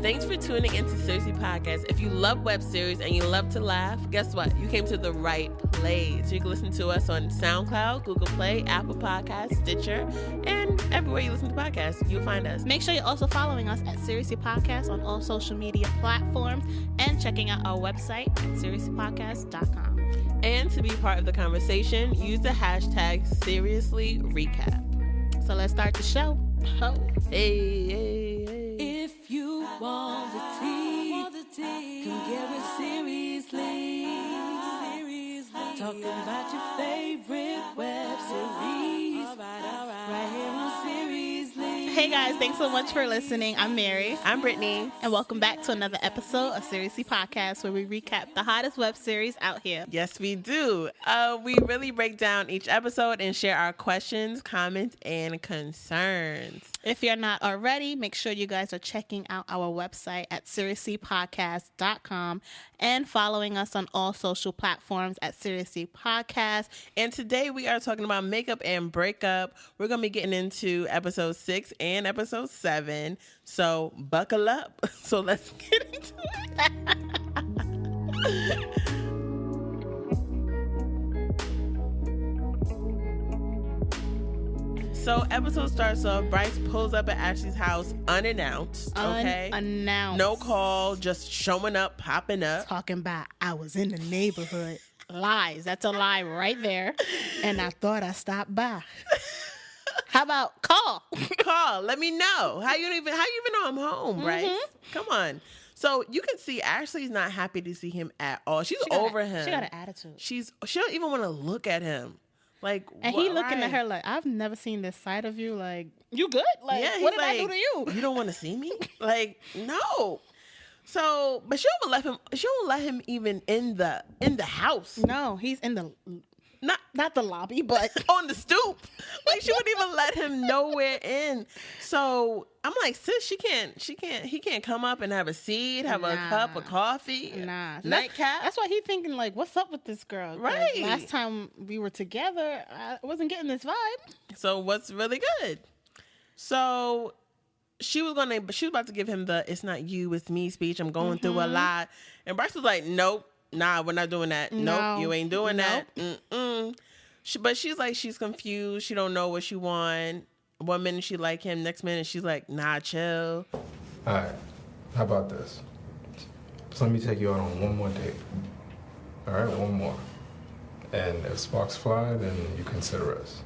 Thanks for tuning into Seriously Podcast. If you love web series and you love to laugh, guess what? You came to the right place. You can listen to us on SoundCloud, Google Play, Apple Podcasts, Stitcher, and everywhere you listen to podcasts, you'll find us. Make sure you're also following us at Seriously Podcast on all social media platforms and checking out our website at seriouslypodcast.com. And to be part of the conversation, use the hashtag SeriouslyRecap. So let's start the show. Oh. Hey. If you want the tea, come get it seriously. Talking about your favorite web series. Right here on Seriously. Hey guys, thanks so much for listening. I'm Mary. I'm Brittany. And welcome back to another episode of Seriously Podcast, where we recap the hottest web series out here. Yes, we do. We really break down each episode and share our questions, comments, and concerns. If you're not already, make sure you guys are checking out our website at seriouslypodcast.com and following us on all social platforms at Seriously Podcast. And today we are talking about makeup and breakup. We're going to be getting into episode 6 and episode 7. So buckle up. So let's get into it. So episode starts off, Bryce pulls up at Ashley's house unannounced, okay? Unannounced. No call, just showing up, popping up. Talking about, I was in the neighborhood. Lies. That's a lie right there. And I thought I stopped by. How about call? Call. Let me know. How you even know I'm home, Bryce? Mm-hmm. Come on. So you can see Ashley's not happy to see him at all. She's over him. She got an attitude. She don't even want to look at him. Like, and he looking at her like, I've never seen this side of you. Like, you good? Like, yeah, what did I do to you? You don't want to see me? Like, no. So, but she don't let him even in the house. No, he's in the not the lobby, but on the stoop. Like, she wouldn't even let him nowhere in. So I'm like, sis, he can't come up and have a seat, have a cup of coffee. Nah. Nightcap. That's why he thinking like, what's up with this girl? Right. Last time we were together, I wasn't getting this vibe. So what's really good? So she was about to give him the "it's not you, it's me" speech. I'm going through a lot. And Bryce was like, nope. Nah, we're not doing that. No. Nope, you ain't doing that. But she's like, she's confused. She don't know what she want. One minute she like him, next minute she's like, nah, chill. All right, how about this? Just let me take you out on one more date. All right, one more. And if sparks fly, then you consider us.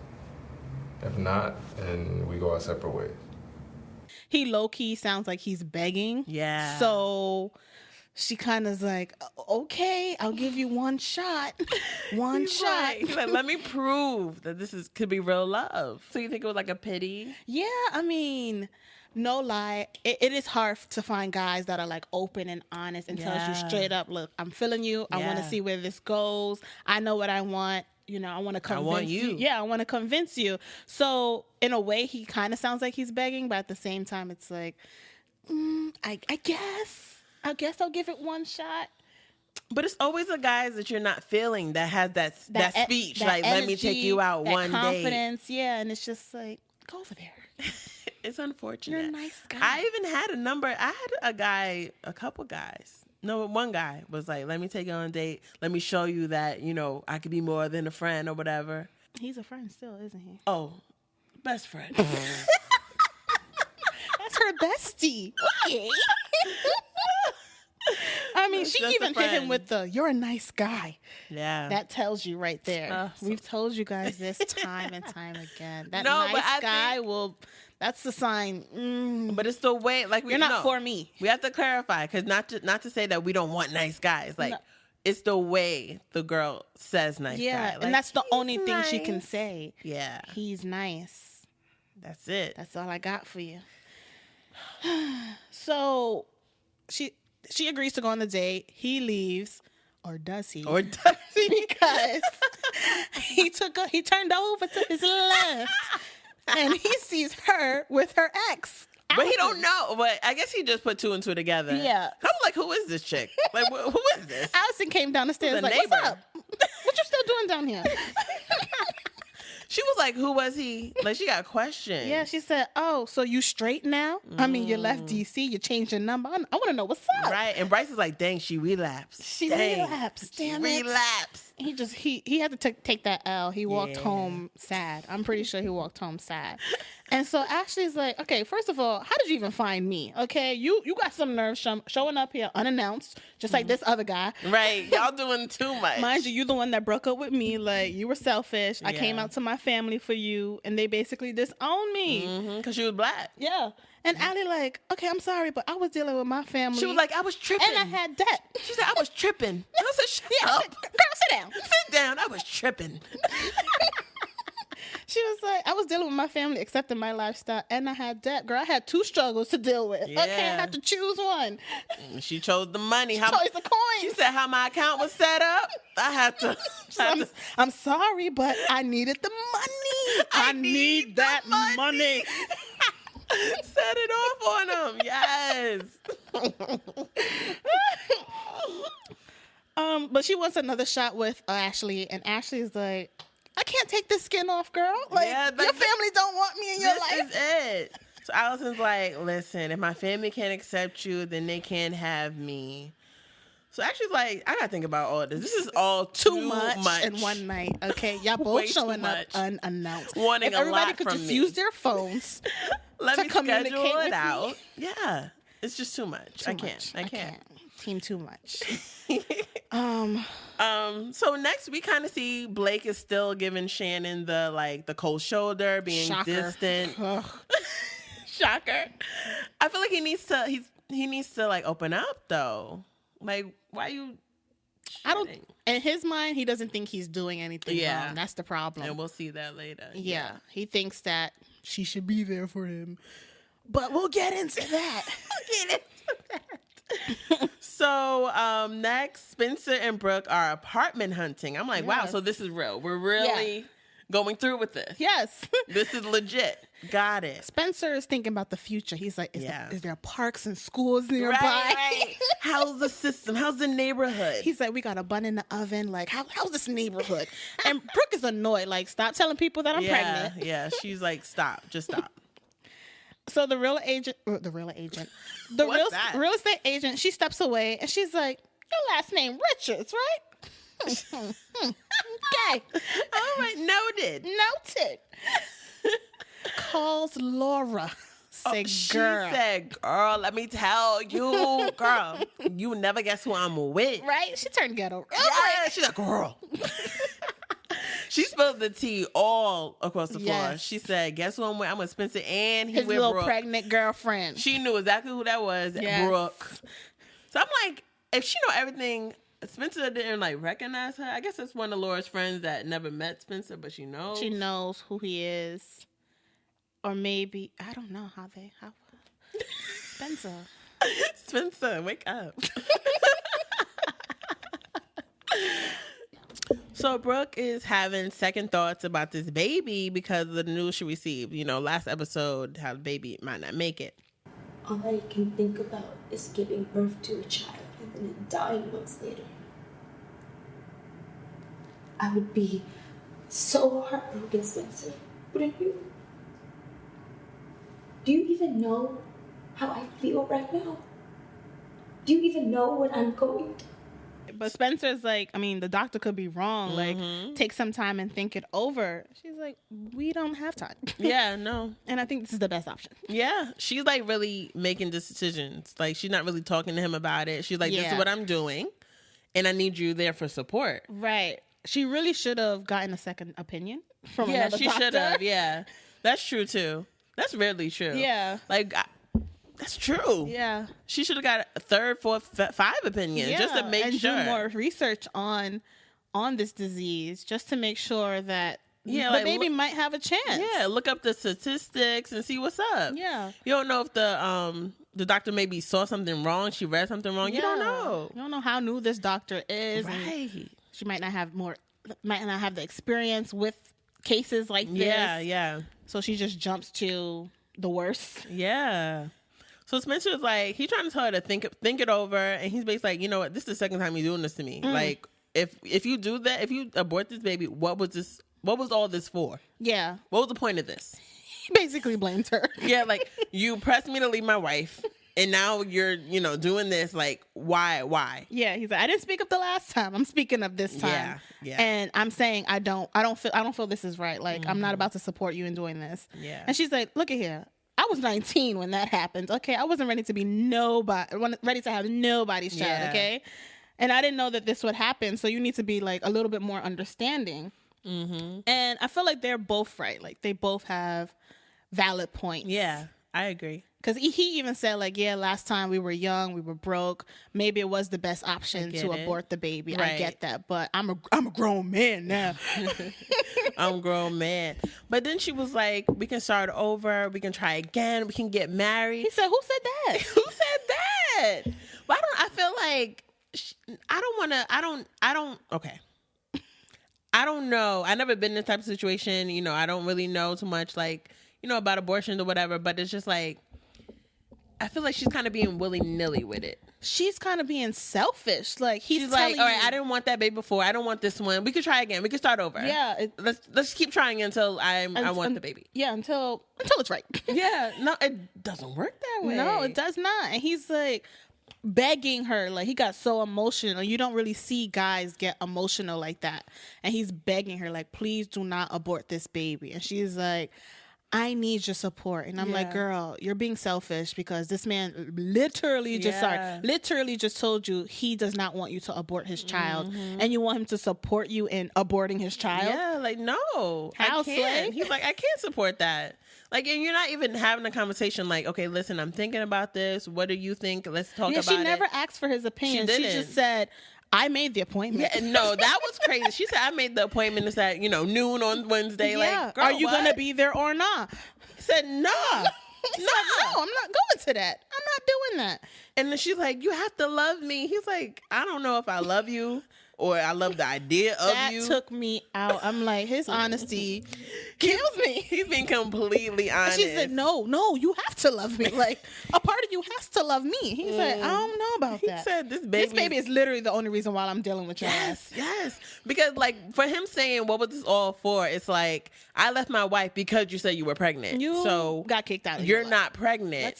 If not, then we go our separate ways. He low-key sounds like he's begging. Yeah. So she kind of is like, okay, I'll give you one shot. One shot. Right. He's like, let me prove that could be real love. So you think it was like a pity? Yeah, I mean, no lie. It is hard to find guys that are like open and honest and tells you straight up, look, I'm feeling you. I want to see where this goes. I know what I want. You know, I want to convince you. Yeah, I want to convince you. So in a way, he kind of sounds like he's begging, but at the same time, it's like, I guess I'll give it one shot. But it's always the guys that you're not feeling that has that speech, that like, energy, let me take you out one day. Confidence, yeah, and it's just like, go over there. It's unfortunate. You're a nice guy. I even had a couple guys. No, one guy was like, let me take you on a date. Let me show you that, I could be more than a friend or whatever. He's a friend still, isn't he? Oh, best friend. That's her bestie. Okay. I mean, she even hit him with you're a nice guy. Yeah. That tells you right there. We've told you guys this time and time again. That guy that's the sign. But it's the way, like, you're not for me. We have to clarify, because not to say that we don't want nice guys. Like, it's the way the girl says nice guy. Yeah, like, and that's the only thing she can say. Yeah. He's nice. That's it. That's all I got for you. So she agrees to go on the date. He leaves, or does he? Because he turned over to his left, and he sees her with her ex. But he don't know. But I guess he just put two and two together. Yeah. I was like, who is this chick? Like, who is this? Allison came down the stairs like, neighbor. what's up? What you still doing down here? She was like, who was he? Like, she got questioned. Yeah, she said, oh, so you straight now? I mean, you left DC, you changed your number. I want to know what's up. Right. And Bryce is like, dang, she relapsed. She Dang. relapsed. Damn it. Relapsed. He had to take that L. He walked home sad. I'm pretty sure he walked home sad. And so Ashley's like, okay, first of all, how did you even find me? Okay, you got some nerve showing up here unannounced, just like this other guy. Right. Y'all doing too much. Mind you the one that broke up with me. Like, you were selfish. I came out to my family for you, and they basically disowned me. Because she was black. Yeah. And Allie like, okay, I'm sorry, but I was dealing with my family. She was like, I was tripping. And I had debt. She said, I was tripping. I said, shut up. Girl, sit down. Sit down. I was tripping. She was like, I was dealing with my family, accepting my lifestyle, and I had debt. Girl, I had two struggles to deal with. Yeah. Okay, I had to choose one. She chose the money. She chose the coins. She said how my account was set up. I had to. I'm sorry, but I needed the money. I need that money. Set it off on him. Yes. But she wants another shot with Ashley, and Ashley's like, I can't take this skin off, girl. Like, your family don't want me in your life. This is it. So Allison's like, listen, if my family can't accept you, then they can't have me. So actually, like, I gotta think about all this. This is all too much in one night. Okay, y'all both showing up unannounced. Wanting if everybody a lot could from just me. use their phones Let to me communicate schedule with it out. me. Yeah, it's just too much. I can't. Team too much. So next we kind of see Blake is still giving Shannon the cold shoulder, being distant. Shocker. I feel like he needs to like open up though. Like, why you? I don't. In his mind, he doesn't think he's doing anything wrong. That's the problem. And we'll see that later. Yeah, he thinks that she should be there for him. But we'll get into that. So next, Spencer and Brooke are apartment hunting. I'm like, wow, so this is real. We're really going through with this. Yes. This is legit. Got it. Spencer is thinking about the future. He's like, is there parks and schools nearby? Right. How's the system? How's the neighborhood? He's like, we got a bun in the oven. Like, how's this neighborhood? And Brooke is annoyed. Like, stop telling people that I'm pregnant. Yeah, she's like, stop. Just stop. So the real estate agent, she steps away and she's like, your last name Richards, right? Okay. All right, noted. Calls Laura. Girl. She said, girl, let me tell you, girl, you never guess who I'm with. Right? She turned ghetto. Yeah, she's like, girl. She spilled the tea all across the floor. Yes. She said, guess who I'm with? I'm with Spencer and his with little Brooke. Pregnant girlfriend. She knew exactly who that was, Brooke. So I'm like, if she know everything, Spencer didn't like recognize her. I guess it's one of Laura's friends that never met Spencer, but she knows. She knows who he is. Or maybe, I don't know how Spencer, wake up. So Brooke is having second thoughts about this baby because of the news she received. You know, last episode, how the baby might not make it. All I can think about is giving birth to a child and then it dying months later. I would be so heartbroken, Spencer, wouldn't you? Do you even know how I feel right now? Do you even know what I'm going through? But Spencer's like, I mean, the doctor could be wrong. Like, take some time and think it over. She's like, we don't have time. Yeah, no. And I think this is the best option. Yeah. She's like really making decisions. Like, she's not really talking to him about it. She's like, this is what I'm doing. And I need you there for support. Right. She really should have gotten a second opinion from another doctor. Yeah, she should have. Yeah. That's true, too. That's really true. Yeah. Like, that's true. Yeah. She should have got a third, fourth, five opinions just to make sure. And do more research on this disease just to make sure that the baby might have a chance. Yeah, look up the statistics and see what's up. Yeah. You don't know if the doctor maybe saw something wrong, she read something wrong. Yeah. You don't know. You don't know how new this doctor is. Right. She might not have the experience with cases like this. Yeah. So she just jumps to the worst. Yeah. So Spencer's like, he's trying to tell her to think it over, and he's basically like, you know what, this is the second time you're doing this to me. Like, if you do that, if you abort this baby, what was this What was all this for? Yeah. What was the point of this? He basically blamed her. Yeah, like, you pressed me to leave my wife, and now you're, doing this. Like, why? Yeah, he's like, I didn't speak up the last time. I'm speaking up this time. Yeah. And I'm saying I don't feel this is right. Like, I'm not about to support you in doing this. Yeah. And she's like, look at here. I was 19 when that happened. Okay, I wasn't ready to be ready to have nobody's child. Yeah. Okay, and I didn't know that this would happen. So you need to be like a little bit more understanding. Mm-hmm. And I feel like they're both right. Like, they both have valid points. Yeah, I agree. Because he even said, like, yeah, last time we were young, we were broke. Maybe it was the best option to abort the baby. Right. I get that. But I'm a grown man now. I'm a grown man. But then she was like, we can start over. We can try again. We can get married. He said, who said that? Who said that? But I feel like, okay. I don't know. I never been in this type of situation. I don't really know too much, like, about abortions or whatever. But it's just like, I feel like she's kind of being willy-nilly with it. She's kind of being selfish. Like, she's like, all right, I didn't want that baby before. I don't want this one. We could try again. We could start over. Yeah. Let's keep trying until I want the baby. Yeah, until it's right. Yeah. No, it doesn't work that way. No, it does not. And he's like begging her. Like, he got so emotional. You don't really see guys get emotional like that. And he's begging her, like, please do not abort this baby. And she's like, I need your support. And I'm like, girl, you're being selfish because this man literally just told you he does not want you to abort his child. And you want him to support you in aborting his child? Yeah, like, no. How, I can't. Slay? He's like, I can't support that. Like, and you're not even having a conversation like, okay, listen, I'm thinking about this. What do you think? Let's talk about it. She never asked for his opinion. She just said, I made the appointment. Yeah, no, that was crazy. She said, I made the appointment. It's at, noon on Wednesday. Yeah. Like, girl, are you going to be there or not? I said, nah. He's like, no, I'm not going to that. I'm not doing that. And then she's like, you have to love me. He's like, I don't know if I love you or I love the idea of you. That took me out. I'm like, his honesty kills me. He's been completely honest. And she said, no, you have to love me. Like, a part of you has to love me. He's like, I don't know about that. He said, this baby is literally the only reason why I'm dealing with your ass. Yes. Because, like, for him saying, what was this all for? It's like, I left my wife because you said you were pregnant. So got kicked out of You're not pregnant.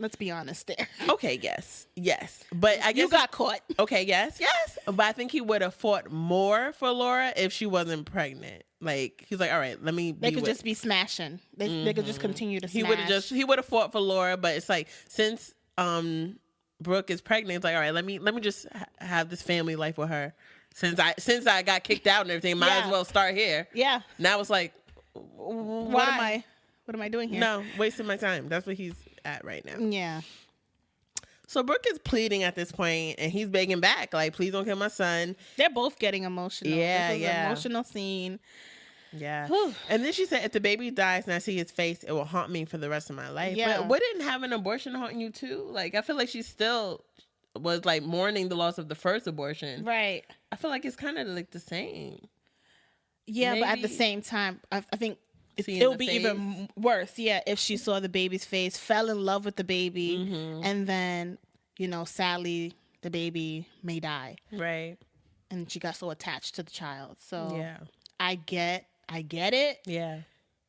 Let's be honest there. Okay, yes. But I guess you got caught. Okay, yes. But I think he would have fought more for Laura if she wasn't pregnant. Like, he's like, all right, let me They could just be smashing. They could just continue to smash. He would have fought for Laura, but it's like, since Brooke is pregnant, it's like, all right, let me just have this family life with her. Since I got kicked out and everything, might as well start here. Yeah. Now it's like, what am I doing here? No, wasting my time. That's what he's at right now. Yeah. So Brooke is pleading at this point, and he's begging back, like, please don't kill my son. They're both getting emotional. Yeah, this was an emotional scene. Yeah. Whew. And then she said, if the baby dies and I see his face, it will haunt me for the rest of my life. Yeah. But wouldn't having an abortion haunt you too? Like, I feel like she still was like mourning the loss of the first abortion. Right. I feel like it's kind of like the same. Yeah, Maybe. but at the same time, I think Seeing it would the be face. even worse. Yeah, if she saw the baby's face, fell in love with the baby, and then, sadly, the baby may die. Right. And she got so attached to the child. So Yeah. I get it. Yeah.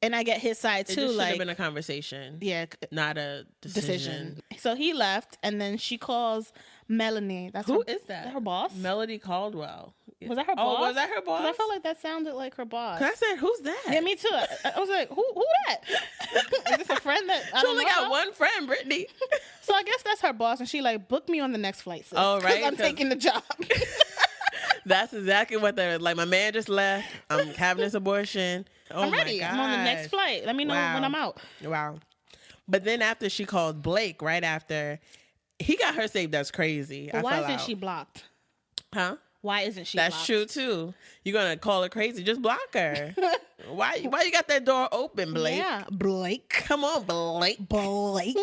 And I get his side It too. just should Like, have been a conversation. yeah, Not a decision. So he left, and then she calls Melanie. Who is that? Her boss. Melody Caldwell. Was that her boss? Oh, was that her boss? 'Cause I felt like that sounded like her boss. I said, who's that? Yeah, me too. I was like, who that? Is this a friend that I She don't only know got about? one friend, Brittany. So I guess that's her boss, and she like, book me on the next flight, sis. Oh, right, I'm 'cause- taking the job. That's exactly what they're like. My man just left. I'm having this abortion. Oh, I'm ready. My I'm on the next gosh. flight. Let me know when I'm out. Wow. But then after she called Blake, right after, he got her saved. That's crazy. But why fell isn't out. she blocked? Huh? Why isn't she That's blocked? true too. You're gonna call her crazy? Just block her. Why you got that door open, Blake? Yeah, Blake. Come on, Blake. Blake.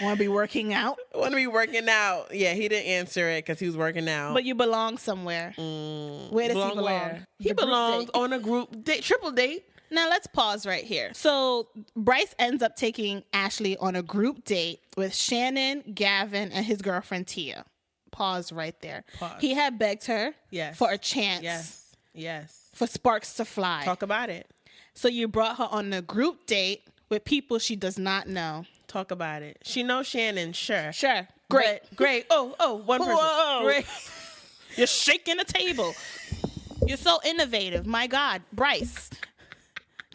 Want to be working out? Want to be working out? Yeah, he didn't answer it because he was working out. But you belong somewhere. Where does he belong? Where? He The group belongs date. on a group date, triple date. Now let's pause right here. So Bryce ends up taking Ashley on a group date with Shannon, Gavin, and his girlfriend Tia. Pause right there. Pause. He had begged her Yes. for a chance. Yes. for sparks to fly. Talk about it. So you brought her on a group date with people she does not know. Talk about it. She knows Shannon, sure. Sure. Great. But, great. Oh, one person. Whoa. Great. You're shaking the table. You're so innovative. My God. Bryce.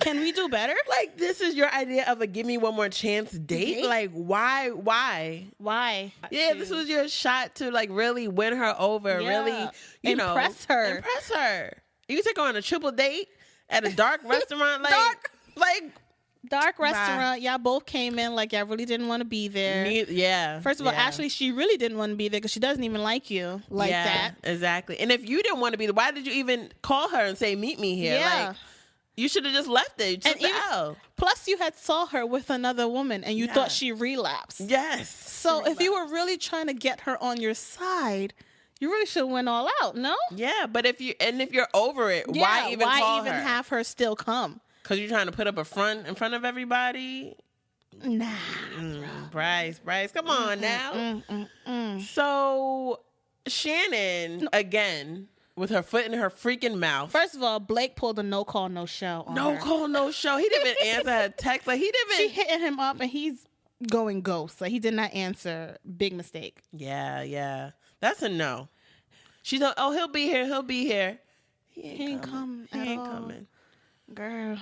Can we do better? Like, this is your idea of a give me one more chance date? Like, why? Why? Yeah, this was your shot to, like, really win her over. Yeah. Really, Impress her. Impress her. You can take her on a triple date at a dark restaurant. Like, Dark restaurant. Y'all both came in like y'all really didn't want to be there. Yeah. First of all, actually, she really didn't want to be there because she doesn't even like you like that. Exactly. And if you didn't want to be there, why did you even call her and say, meet me here? Yeah. Like, you should have just left it. Plus, you had saw her with another woman and you thought she relapsed. Yes. So if you were really trying to get her on your side, you really should went all out, no? Yeah, but if you're over it, why even call her? Have her still come? Because you're trying to put up a front in front of everybody? Nah. Bryce, come on now. So, Shannon, again, with her foot in her freaking mouth. First of all, Blake pulled a no call, no show on her. No call, no show. He didn't even answer her text. Like, She hitting him up and he's going ghost. Like, he did not answer. Big mistake. Yeah. That's a no. She's like, oh, he'll be here. He ain't coming. Girl.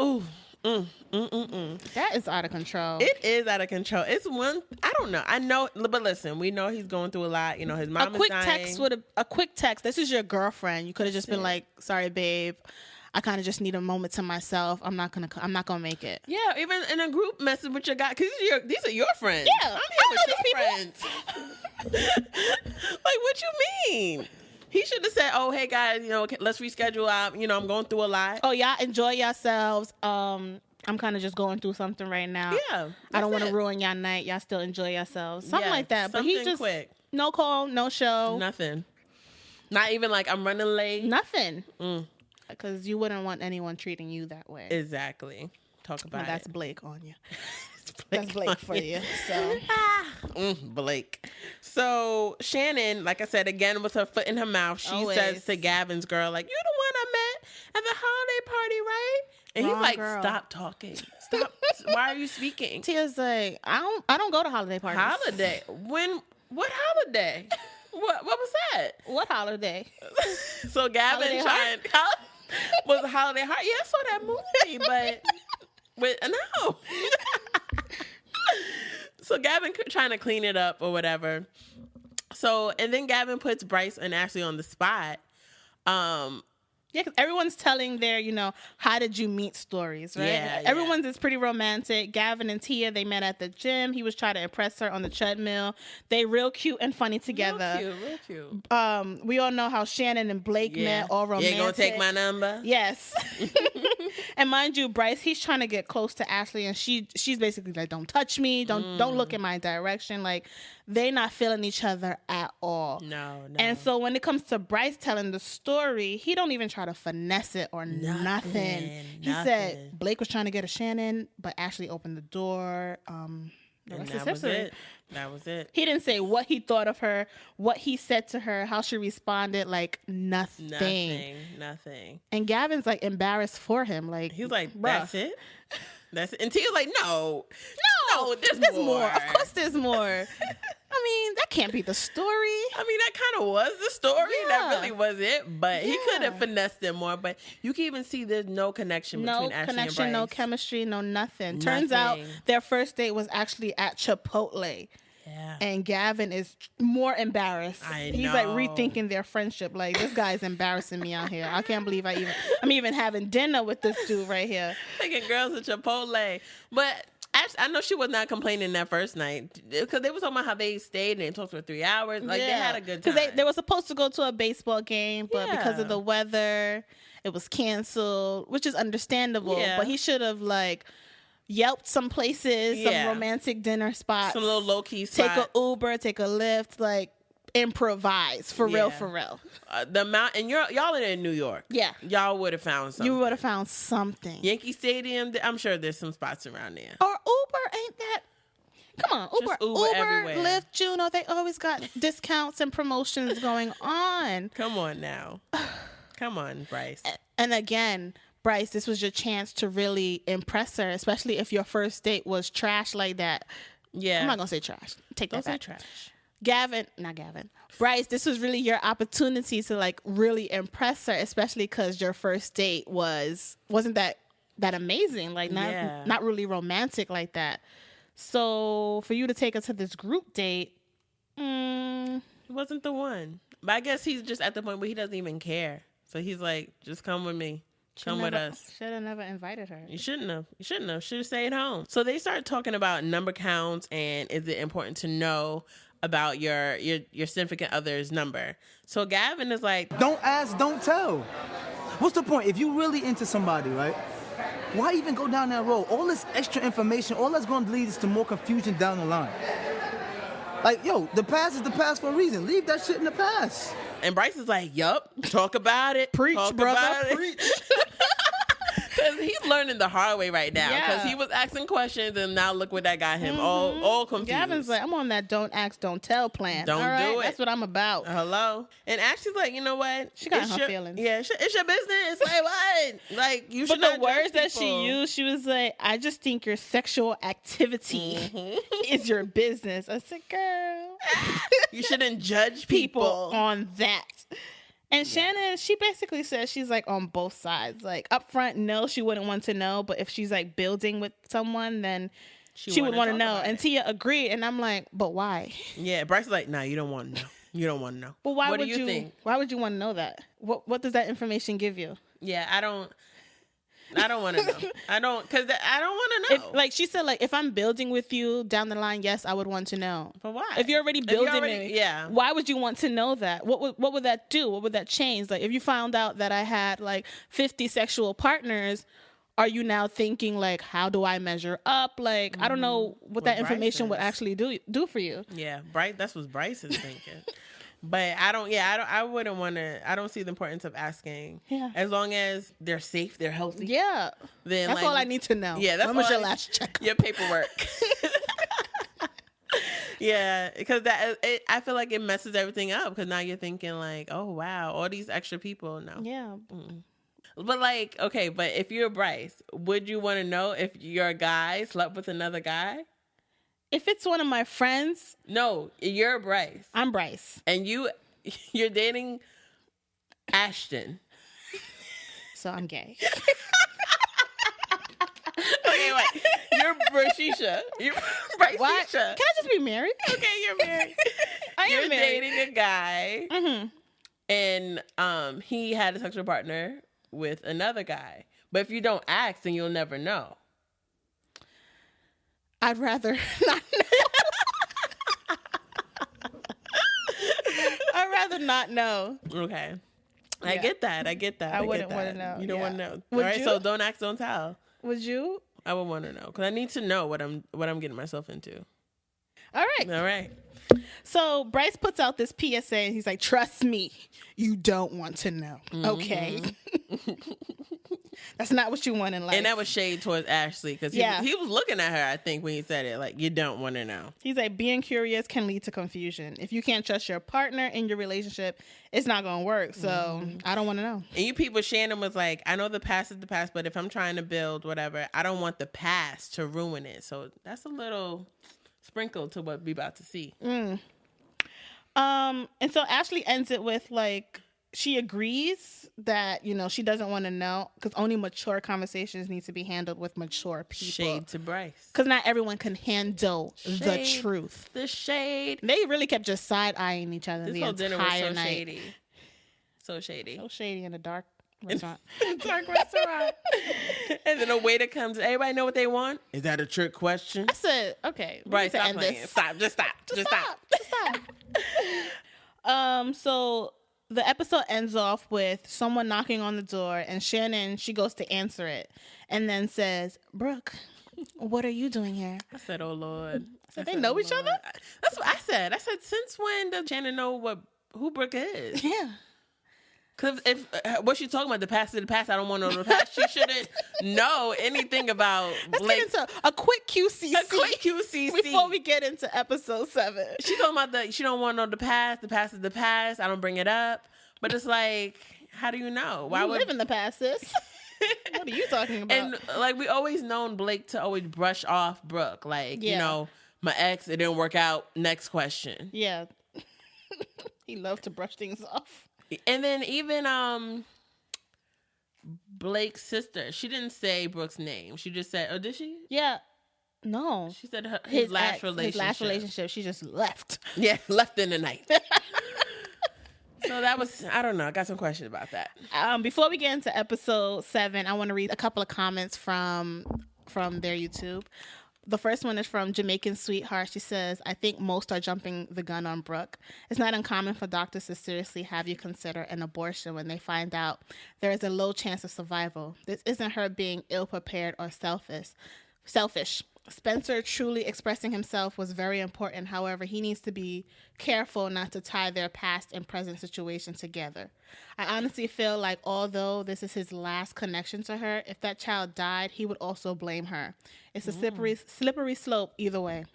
Ooh. That is out of control. It is out of control. It's one, I don't know. I know, but listen, we know he's going through a lot. You know, his mom is dying. A quick text. This is your girlfriend. You could have just been like, sorry, babe. I kind of just need a moment to myself. I'm not gonna make it. Yeah, even in a group message with your guy, because these are your friends. Yeah, I'm here with your friends. Like, what you mean? He should have said, "Oh, hey guys, let's reschedule out. I'm going through a lot. Oh, y'all enjoy yourselves. I'm kind of just going through something right now. Yeah, I don't want to ruin y'all night. Y'all still enjoy yourselves. Something like that. But he just quick. No call, no show. Nothing. Not even like I'm running late. Nothing. Because you wouldn't want anyone treating you that way. Exactly. Talk about it. That's Blake on you. That's Blake for you. So Blake. So Shannon, like I said, again with her foot in her mouth, she says to Gavin's girl, like, "You the one I met at the holiday party, right?" And he's like, girl. "Stop talking. Stop. Why are you speaking?" Tia's like, I don't go to holiday parties. Holiday? When? What holiday? What was that? What holiday? So Gavin was a Holiday Heart. Yeah, I saw that movie, but no. So Gavin trying to clean it up or whatever. So, and then Gavin puts Bryce and Ashley on the spot. Yeah, because everyone's telling their, how did you meet stories, right? Yeah. Everyone's is pretty romantic. Gavin and Tia, they met at the gym. He was trying to impress her on the treadmill. They real cute and funny together. Real cute. We all know how Shannon and Blake met, all romantic. You ain't gonna take my number? Yes. And mind you, Bryce, he's trying to get close to Ashley, and she's basically like, "Don't touch me, don't look in my direction." Like, they not feeling each other at all. No. And so when it comes to Bryce telling the story, he don't even try to finesse it or nothing. He said Blake was trying to get a Shannon, but Ashley opened the door. The rest is history. That was it. He didn't say what he thought of her, what he said to her, how she responded. Like, nothing. And Gavin's like embarrassed for him. Like, he's like, bruh. That's it. And Tia's like, no, there's more. Of course there's more. I mean, that can't be the story. I mean, that kind of was the story. Yeah. That really was it. But he could have finessed it more. But you can even see there's no connection between Ashley and Bryce. No chemistry, no nothing. Turns out their first date was actually at Chipotle. Yeah. And Gavin is more embarrassed. He's like rethinking their friendship. Like, this guy's embarrassing me out here. I can't believe I'm even having dinner with this dude right here. Taking girls to Chipotle. But I know she was not complaining that first night because they were talking about how they stayed and they talked for 3 hours. Like, they had a good time. Because they were supposed to go to a baseball game, but because of the weather, it was canceled, which is understandable. Yeah. But he should have, Yelped some places, some romantic dinner spots. Some little low-key spots. Take an Uber, take a Lyft, improvise. For real. And y'all are in New York. Yeah. Y'all would have found something. You would have found something. Yankee Stadium, I'm sure there's some spots around there. Or Uber, ain't that... Come on, Uber everywhere. Lyft, Juno, they always got discounts and promotions going on. Come on now. Come on, Bryce. And again, Bryce, this was your chance to really impress her, especially if your first date was trash like that. Yeah. I'm not going to say trash. Take that back. Don't say trash. Not Gavin. Bryce, this was really your opportunity to like really impress her, especially because your first date wasn't that amazing, like not really romantic like that. So for you to take her to this group date, it wasn't the one. But I guess he's just at the point where he doesn't even care. So he's like, just come with me. Come with us. Should have never invited her. You shouldn't have. Should have stayed home. So they start talking about number counts and is it important to know about your significant other's number. So Gavin is like, don't ask, don't tell. What's the point? If you really into somebody, right? Why even go down that road? All this extra information, all that's going to lead us to more confusion down the line. Like, yo, the past is the past for a reason. Leave that shit in the past. and Bryce is like, yup, talk about it. Preach, talk brother, about it. preach. Because he's learning the hard way right now. Because Yeah. he was asking questions, and now look what that got him. All confused. Gavin's like, I'm on that don't ask, don't tell plan. Don't All right, do it. That's what I'm about. Hello. And Ashley's like, you know what? She got It's her your- feelings. Yeah, it's your business. Like, what? Like, you should But not the words judge that she people. used, she was like, I just think your sexual activity is your business. I said, girl, You shouldn't judge people people. on that. And Shannon, she basically says she's like on both sides. Like up front, no, she wouldn't want to know. But if she's like building with someone, then she would want to know. And Tia agreed. And I'm like, but why? Yeah, Bryce is like, nah, you don't want to know. You don't want to know. Well, why what would do you think? Why would you want to know that? What does that information give you? Yeah, I don't want to know. because I don't want to know. If, like she said, like if I'm building with you down the line, yes, I would want to know. But why? If you're already building me, yeah. why would you want to know that? What would that do? What would that change? Like if you found out that I had like 50 sexual partners, are you now thinking like, how do I measure up? Like I don't know what that Bryce information would is. actually do for you. Yeah, Bryce. That's what Bryce is thinking. But I wouldn't want to. I don't see the importance of asking. Yeah. As long as they're safe, they're healthy. Yeah, Then that's like, all I need to know. Yeah, that's when was all your I- last check? Your paperwork. Yeah, because I feel like it messes everything up. Because now you're thinking like, oh wow, all these extra people. No. Yeah. But like, okay, but if you're Bryce, would you want to know if your guy slept with another guy? If it's one of my friends, No, you're Bryce, I'm Bryce. and you're dating Ashton. So I'm gay. Okay, wait, you're Brashisha. You're Bryce. What? Can I just be married? Okay, you're married. I am You're married. dating a guy, and he had a sexual partner with another guy. But if you don't ask, then you'll never know. I'd rather not know. I'd rather not know. Okay. I Yeah. get that. I wouldn't get wanna that. know, You don't yeah. want to know. Would All right, you? so don't ask, don't tell. Would you? I would want to know because I need to know what I'm getting myself into. All right. All right. So Bryce puts out this PSA and he's like, trust me, you don't want to know. Okay. That's not what you want in life. And that was shade towards Ashley because he was looking at her, I think, when he said it. Like, you don't want to know. He's like, being curious can lead to confusion. If you can't trust your partner in your relationship, it's not going to work. So I don't want to know. And you people, Shannon was like, I know the past is the past, but if I'm trying to build whatever, I don't want the past to ruin it. So that's a little sprinkle to what we about to see. And so Ashley ends it with like, she agrees that, she doesn't want to know because only mature conversations need to be handled with mature people. Shade to Bryce. Because not everyone can handle the Shade. truth. The shade. They really kept just side-eyeing each other This the whole entire dinner was so night. shady. So shady. So shady in a dark restaurant. Dark restaurant. And then a waiter comes. Everybody know what they want? Is that a trick question? I said, okay. we Right, need to stop end playing. this. Stop. Just stop. Just stop. Just stop. So the episode ends off with someone knocking on the door and Shannon, she goes to answer it and then says, Brooke, what are you doing here? I said, oh, Lord. So they know oh, each other? That's what I said. I said, since when does Shannon know who Brooke is? Yeah. Because if what she talking about, the past is the past, I don't want to know the past. She shouldn't know anything about Let's get into a quick QCC. A quick QCC. Before we get into episode 7. She talking about she don't want to know the past. The past is the past. I don't bring it up. But it's like, How do you know? Why live in the past, sis? What are you talking about? And like we always known Blake to always brush off Brooke. Like, you know, my ex, it didn't work out. Next question. Yeah. He loved to brush things off. And then even Blake's sister, she didn't say Brooke's name. She just said, oh, did she? Yeah. No. She said his last relationship. His last relationship. She just left. Yeah, left in the night. So that was, I don't know. I got some questions about that. Before we get into episode 7, I want to read a couple of comments from their YouTube. The first one is from Jamaican Sweetheart. She says, I think most are jumping the gun on Brooke. It's not uncommon for doctors to seriously have you consider an abortion when they find out there is a low chance of survival. This isn't her being ill-prepared or selfish. Spencer truly expressing himself was very important. However, he needs to be careful not to tie their past and present situation together. I honestly feel like although this is his last connection to her, if that child died, he would also blame her. It's a slippery slope either way.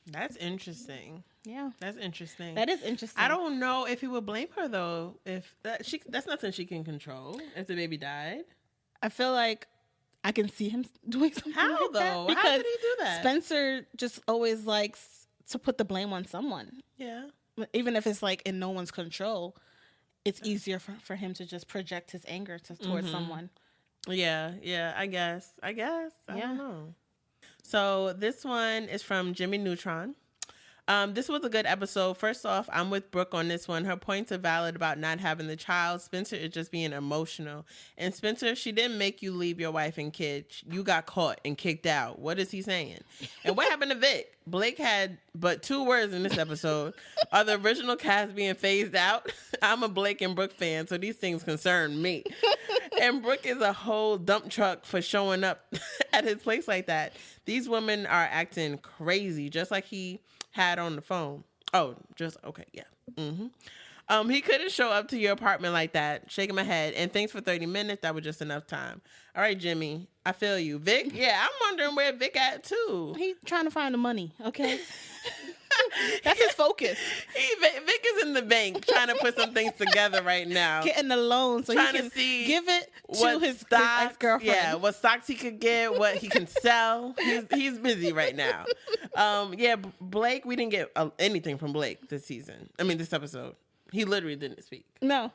That's interesting. Yeah. That's interesting. That is interesting. I don't know if he would blame her, though. If that's nothing she can control, if the baby died. I feel like I can see him doing something How, like that. though? Because how did he do that? Spencer just always likes to put the blame on someone. Yeah. Even if it's like in no one's control, it's easier for him to just project his anger towards someone. Yeah, I guess. I don't know. So this one is from Jimmy Neutron. This was a good episode. First off, I'm with Brooke on this one. Her points are valid about not having the child. Spencer is just being emotional. And Spencer, she didn't make you leave your wife and kid. You got caught and kicked out. What is he saying? And what happened to Vic? Blake had but 2 words in this episode. Are the original cast being phased out? I'm a Blake and Brooke fan, so these things concern me. And Brooke is a whole dump truck for showing up at his place like that. These women are acting crazy, just like he had on the phone. Oh, just okay, yeah. He couldn't show up to your apartment like that. Shaking my head. And thanks for 30 minutes. That was just enough time. All right, Jimmy. I feel you. Vic, yeah, I'm wondering where Vic at too. He's trying to find the money, okay? That's his focus. Vic is in the bank trying to put some things together right now. Getting the loan so trying he can to see give it to his ex-girlfriend. Yeah, what stocks he could get, what he can sell. He's busy right now. Blake, we didn't get anything from Blake this episode. He literally didn't speak. No.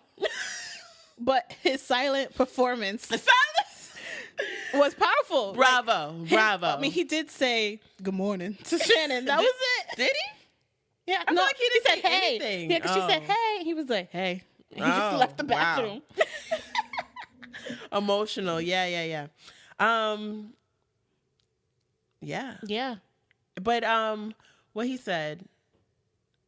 But his silent performance was powerful. Bravo. I mean, he did say good morning to Shannon. That was it. Did he? Yeah. I feel like he didn't say hey. anything. Yeah, because she said, hey. He was like, hey. He just left the bathroom. Wow. Emotional. Yeah. Yeah. But what he said,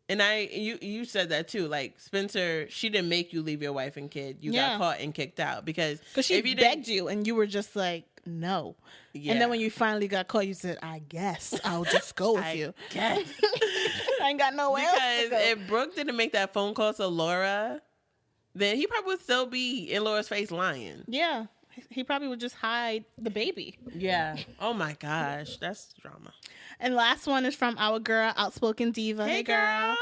and you said that too. Like Spencer, she didn't make you leave your wife and kid. You got caught and kicked out because she begged you, and you were just like, no. Yeah. And then when you finally got caught, you said, I guess I'll just go with you. Guess. I ain't got nowhere else to go. Because if Brooke didn't make that phone call to Laura, then he probably would still be in Laura's face lying. Yeah. He probably would just hide the baby. Yeah. Oh my gosh. That's drama. And last one is from our girl, Outspoken Diva. Hey girl.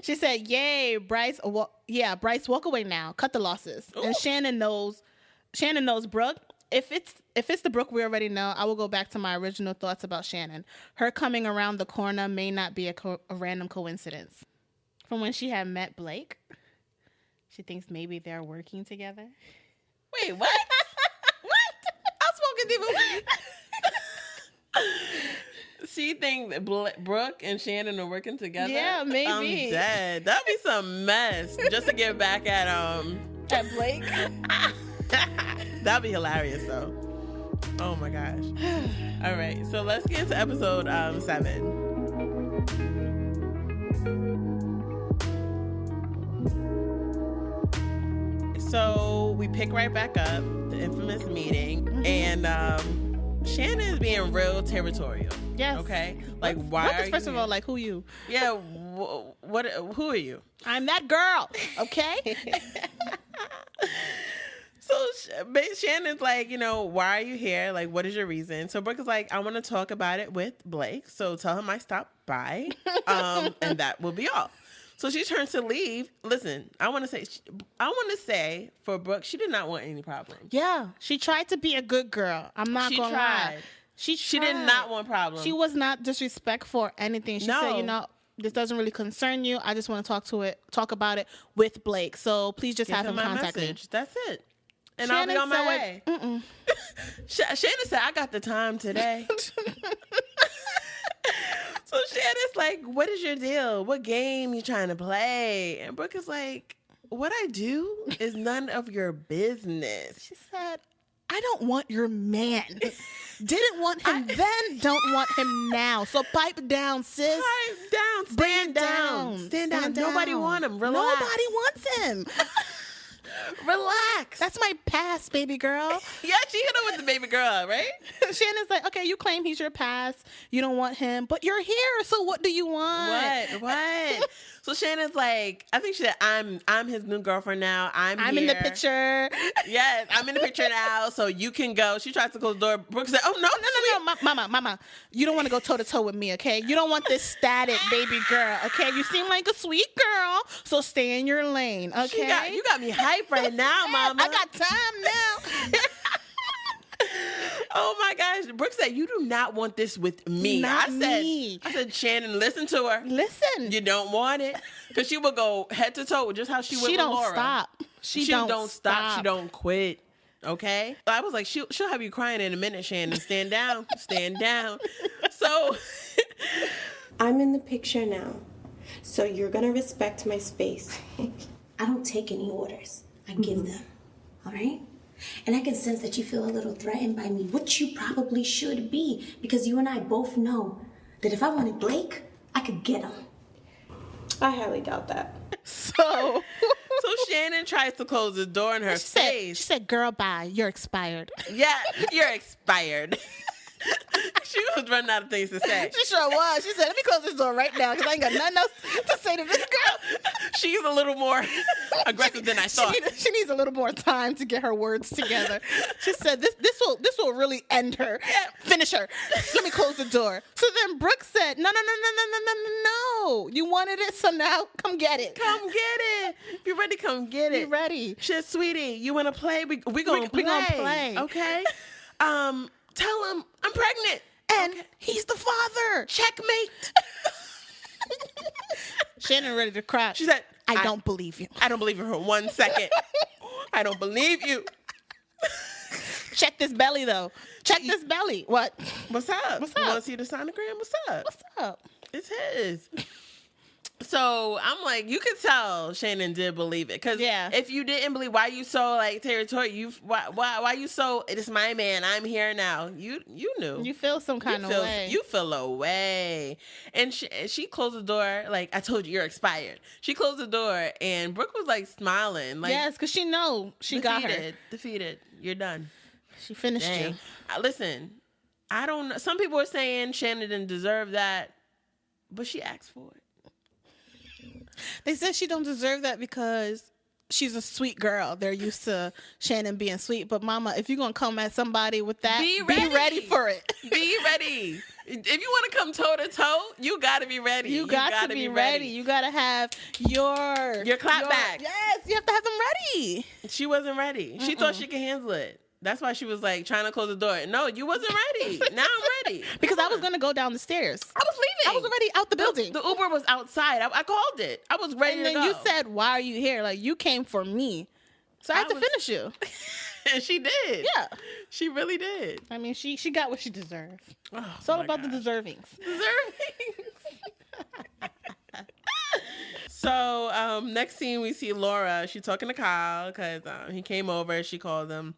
She said, yay, Bryce, walk away now. Cut the losses. Ooh. And Shannon knows Brooke. If it's the Brooke we already know, I will go back to my original thoughts about Shannon. Her coming around the corner may not be a random coincidence. From when she had met Blake, she thinks maybe they're working together. Wait, what? What? Outspoken Diva. She thinks Brooke and Shannon are working together? Yeah, maybe. I'm dead. That'd be some mess. Just to get back at Blake. That'd be hilarious, though. Oh my gosh. All right, so let's get to episode 7. So we pick right back up, the infamous meeting, and Shannon is being real territorial. Yes. Okay. Like, why? Are first of all, like, who you? Yeah. What? Who are you? I'm that girl. Okay. So Shannon's like, why are you here? Like, what is your reason? So Brooke is like, I want to talk about it with Blake. So tell him I stopped by, and that will be all. So she turns to leave. Listen, I want to say for Brooke, she did not want any problems. Yeah, she tried to be a good girl. I'm not going to lie. She did not want problems. She was not disrespectful or anything. She said, this doesn't really concern you. I just want to talk about it with Blake. So please just have him contact me. That's it. And Shannon I'll be on my way. Shannon said, I got the time today. So Shannon's like, what is your deal? What game you trying to play? And Brooke is like, what I do is none of your business. She said, I don't want your man. Didn't want him then, don't want him now. So pipe down, sis. Pipe down. Stand down. Stand down. Nobody want him. Relax. Nobody wants him. Relax. That's my past, baby girl. Yeah, she hit him with the baby girl, right? Shannon's like, okay, you claim he's your past. You don't want him, but you're here. So what do you want? What? So Shannon's like, I think she said, I'm his new girlfriend now. I'm here. in the picture. Yes, I'm in the picture now, so you can go. She tries to close the door. Brooke said, oh, no, Mama. You don't want to go toe-to-toe with me, okay? You don't want this static baby girl, okay? You seem like a sweet girl, so stay in your lane, okay? You got me hyped right now, Mama. I got time now. Oh my gosh. Brooke said, you do not want this with me. I said, Shannon, listen to her. Listen. You don't want it. Because she would go head to toe with just how she went with Laura. Stop. She don't stop. She don't quit. Okay? I was like, she'll have you crying in a minute, Shannon. Stand down. Stand down. So I'm in the picture now. So you're going to respect my space. I don't take any orders. I give them. All right? And I can sense that you feel a little threatened by me, which you probably should be, because you and I both know that if I wanted Blake, I could get him. I highly doubt that. So Shannon tries to close the door in her face. She said, girl, bye. You're expired. Yeah, you're expired. She was running out of things to say. She sure was. She said, let me close this door right now because I ain't got nothing else to say to this girl. She's a little more aggressive than I thought. She needs a little more time to get her words together. She said, this will really end her. Finish her. Let me close the door. So then Brooke said, no. You wanted it, so now come get it. Come get it. If you're ready, come get it. Be ready. She said, sweetie, you want to play? We gonna play. Okay? Tell him I'm pregnant. And he's the father. Checkmate. Shannon ready to cry. She said, I don't believe you. I don't believe you for 1 second. I don't believe you. Check this belly, though. Check this belly. What? What's up? What's You up? want to see the sonogram? What's up? What's up? It's his. So I'm like, you could tell Shannon did believe it, because if you didn't believe, why you so like territorial? Why you so? It's my man. I'm here now. You knew. You feel some kind of way. You feel a way. And she closed the door. Like, I told you, you're expired. She closed the door, and Brooke was like smiling. Like, yes, because she know she got her defeated. You're done. She finished you. Listen, I don't know. Some people are saying Shannon didn't deserve that, but she asked for it. They said she don't deserve that because she's a sweet girl. They're used to Shannon being sweet. But mama, if you're going to come at somebody with that, be ready for it. Be ready. If you want to come toe to toe, you got to be ready. You got to be ready. You got to have your clapbacks. Yes, you have to have them ready. She wasn't ready. She thought she could handle it. That's why she was like trying to close the door. No, you wasn't ready. Now I'm ready. Because I was going to go down the stairs. I was leaving. I was already out the building. The Uber was outside. I called it. I was ready to go. And then you said, why are you here? Like, you came for me. So I had to finish you. And she did. Yeah. She really did. I mean, she got what she deserved. Oh, it's all about the deservings. So next scene, we see Laura. She's talking to Kyle because he came over. She called him.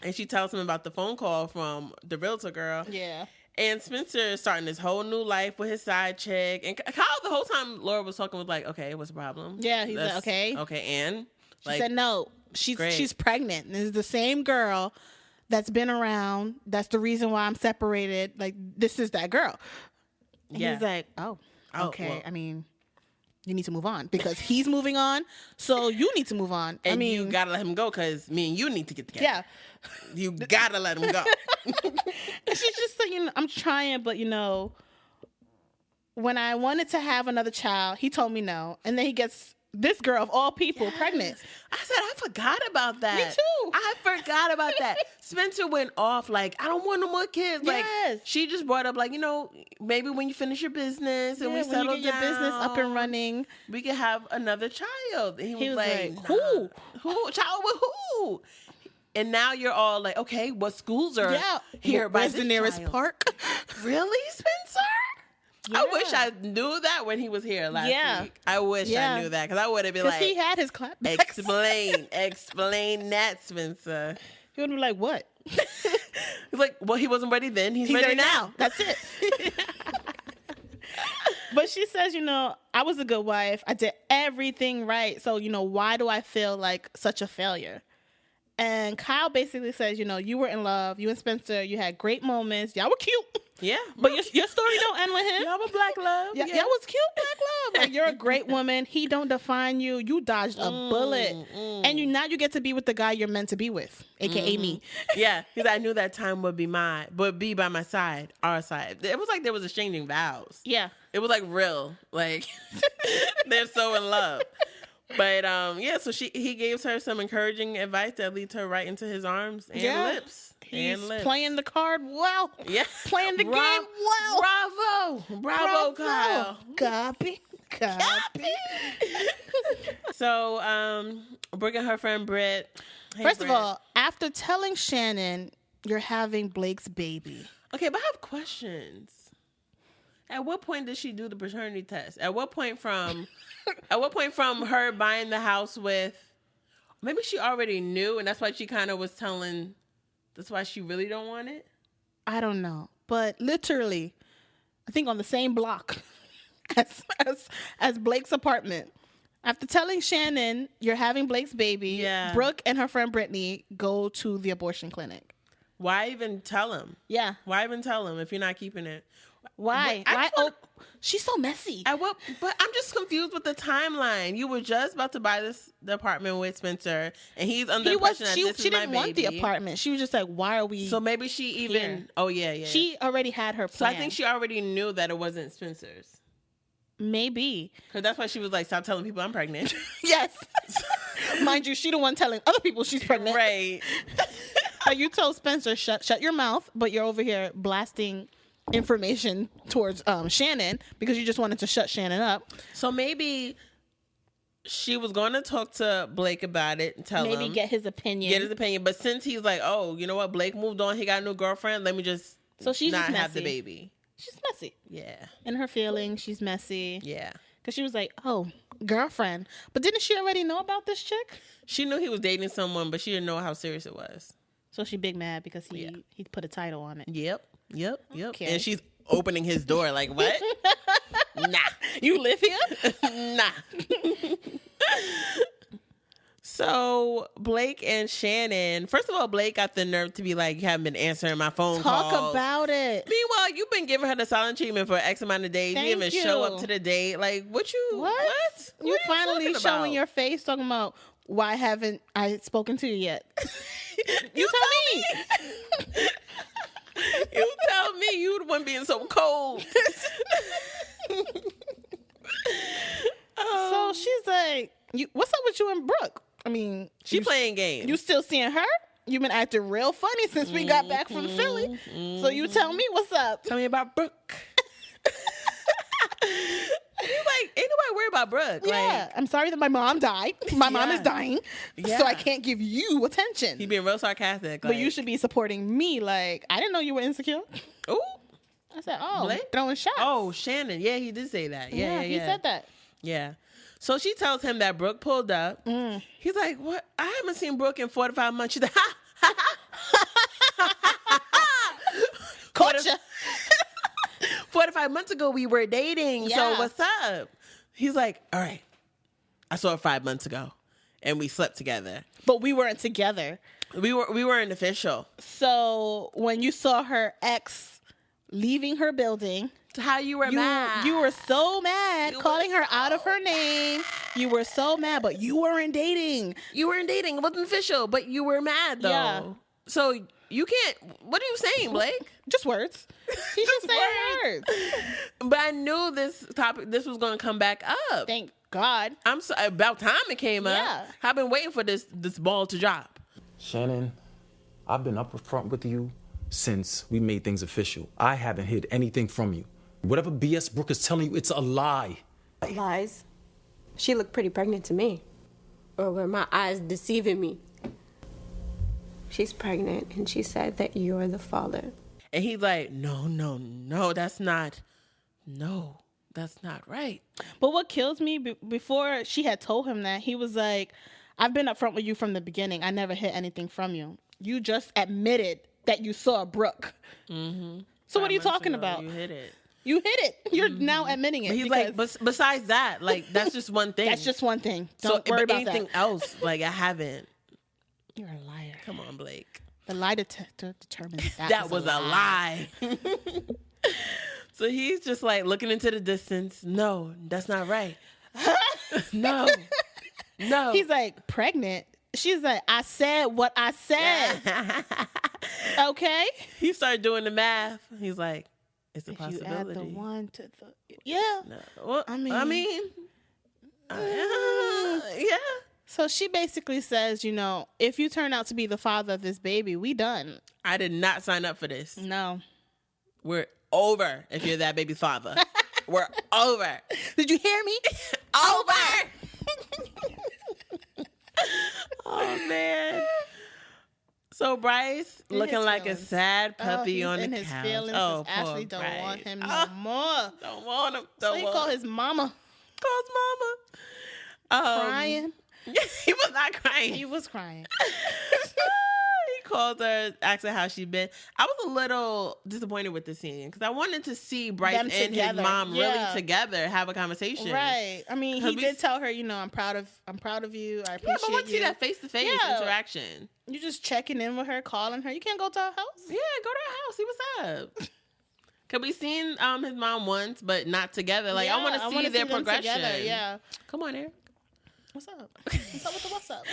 And she tells him about the phone call from the realtor girl. Yeah. And Spencer is starting this whole new life with his side chick. And Kyle, the whole time Laura was talking, was like, okay, what's the problem? Yeah, he's like, okay. Okay, and? She said, no, she's pregnant. This is the same girl that's been around. That's the reason why I'm separated. Like, this is that girl. And he's like, oh, okay. Well, I mean, you need to move on because he's moving on. So you need to move on. And you got to let him go because me and you need to get together. Yeah. You got to let him go. She's just saying, I'm trying, but when I wanted to have another child, he told me no. And then he gets this girl of all people pregnant. I said, I forgot about that. Me too. I forgot about that. Spencer went off like, I don't want no more kids. Like, Yes. she just brought up like, maybe when you finish your business and we when settle you get down, your business up and running. we can have another child. And He was like, nah. who? Who? Child with who? And now you're all like, okay, what schools are here by Where's this the nearest child? park? Really, Spencer? Yeah. I wish I knew that when he was here last week. I wish I knew that because I would have been Because like, he had his clapbacks. explain that, Spencer. He would be like, what? He's like, well, he wasn't ready then. He's ready now. That's it. But she says, I was a good wife. I did everything right. So, why do I feel like such a failure? And Kyle basically says, you were in love. You and Spencer, you had great moments. Y'all were cute. Yeah. But your story don't end with him. Y'all were black love. Yeah, y'all was cute black love. Like, you're a great woman. He don't define you. You dodged a bullet. And now you get to be with the guy you're meant to be with, a.k.a. me. Yeah. Because I knew that time would be by my side, our side. It was like there was exchanging vows. Yeah. It was like real. Like, they're so in love. But so he gave her some encouraging advice that leads her right into his arms and lips. He's playing the card well. Yeah. Playing the game well. Bravo, Kyle. Copy. So, Brooke and her friend Britt. Hey, First Britt. of all, after telling Shannon you're having Blake's baby. Okay, but I have questions. At what point did she do the paternity test? At what point from her buying the house with, maybe she already knew and that's why she kind of was telling, that's why she really don't want it? I don't know. But literally, I think on the same block as Blake's apartment. After telling Shannon you're having Blake's baby, Brooke and her friend Brittany go to the abortion clinic. Why even tell him? Yeah. Why even tell him if you're not keeping it? Why? She's so messy. But I'm just confused with the timeline. You were just about to buy the apartment with Spencer, and he's under the impression that this is my baby. She didn't want the apartment. She was just like, why are we? So maybe she even. Here? Oh yeah. She already had her plan. So I think she already knew that it wasn't Spencer's. Maybe. Because that's why she was like, stop telling people I'm pregnant. Yes. Mind you, she the one telling other people she's pregnant. Right. Like you told Spencer, shut your mouth, but you're over here blasting information towards Shannon because you just wanted to shut Shannon up. So maybe she was going to talk to Blake about it and tell him. Maybe get his opinion. But since he's like, oh, you know what? Blake moved on. He got a new girlfriend. Let me just she's not just have the messy. baby. She's messy. Yeah. In her feelings, she's messy. Yeah. Because she was like, oh, girlfriend. But didn't she already know about this chick? She knew he was dating someone, but she didn't know how serious it was. So she big mad because he put a title on it. Yep. Okay. And she's opening his door like, what? Nah. You live here? Nah. So Blake and Shannon, first of all, Blake got the nerve to be like, you haven't been answering my phone calls. Talk about it. Meanwhile, you've been giving her the silent treatment for X amount of days. Thank you didn't even you. show up to the date. Like, what? You What finally talking showing about? your face talking about why haven't I spoken to you yet? You tell me. You tell me. You the one being so cold. So she's like, what's up with you and Brooke? I mean, She playing games. you still seeing her? You've been acting real funny since we got back from Philly. So you tell me what's up. Tell me about Brooke. You like, ain't nobody worried about Brooke. Yeah, Like, I'm sorry that my mom died. My mom is dying, Yeah. so I can't give you attention. he being real sarcastic. But you should be supporting me. Like, I didn't know you were insecure. Ooh. I said, oh, Blake? throwing shots. Oh, Shannon. Yeah, he did say that. Yeah. He said that. Yeah. So she tells him that Brooke pulled up. He's like, what? I haven't seen Brooke in 4 to 5 months. She's like, Caught ya. 4 to 5 months ago, we were dating. Yeah. So what's up? He's like, all right. I saw her 5 months ago, and we slept together. But we weren't together. We weren't official. So when you saw her ex leaving her building, How you were mad? you were so mad, You calling were her out of her name. You were so mad, but you weren't dating. You weren't dating. It wasn't official, but you were mad though. Yeah. So You can't. What are you saying, Blake? Just words. He's just saying words. But I knew this was going to come back up. Thank God. I'm so about time it came up. I've been waiting for this ball to drop. Shannon, I've been up front with you since we made things official. I haven't hid anything from you. Whatever BS Brooke is telling you, it's a lie. Lies. She looked pretty pregnant to me. Or were my eyes deceiving me? She's pregnant, and she said that you're the father. And he's like, no, that's not right. But what kills me, before she had told him that, he was like, I've been up front with you from the beginning. I never hid anything from you. You just admitted that you saw Brooke. Mm-hmm. So what are you talking about? You hid it. You hid it. You're now admitting it. But he's like, besides that, like, that's just one thing. That's just one thing. Don't worry about anything else, like, I haven't. You're a liar. Come on, Blake. The lie detector determines that was a lie. So he's just like looking into the distance. No, that's not right. No. He's like, pregnant? She's like, I said what I said. Okay? He started doing the math. He's like, it's a if possibility. You add the one to the... Yeah. No. Well, I mean, yeah. So she basically says, if you turn out to be the father of this baby, we done. I did not sign up for this. No. We're over if you're that baby's father. We're over. Did you hear me? Over. Oh, man. So Bryce looking like a sad puppy on the his couch. Feelings, Ashley don't want him no more. Don't want him. So he called his mama. Crying. He was not crying. He was crying. He called her, asked her how she been. I was a little disappointed with the scene because I wanted to see Bryce and his mom really together have a conversation. Right. I mean, he did tell her, I'm proud of you. I appreciate you. Yeah, but once you see that face-to-face interaction. You just checking in with her, calling her. You can't go to her house? Yeah, go to her house. See what's up. Cause we seen his mom once, but not together. Like I want to see their progression. Together, yeah. Come on, Eric. What's up? What's up with the what's up?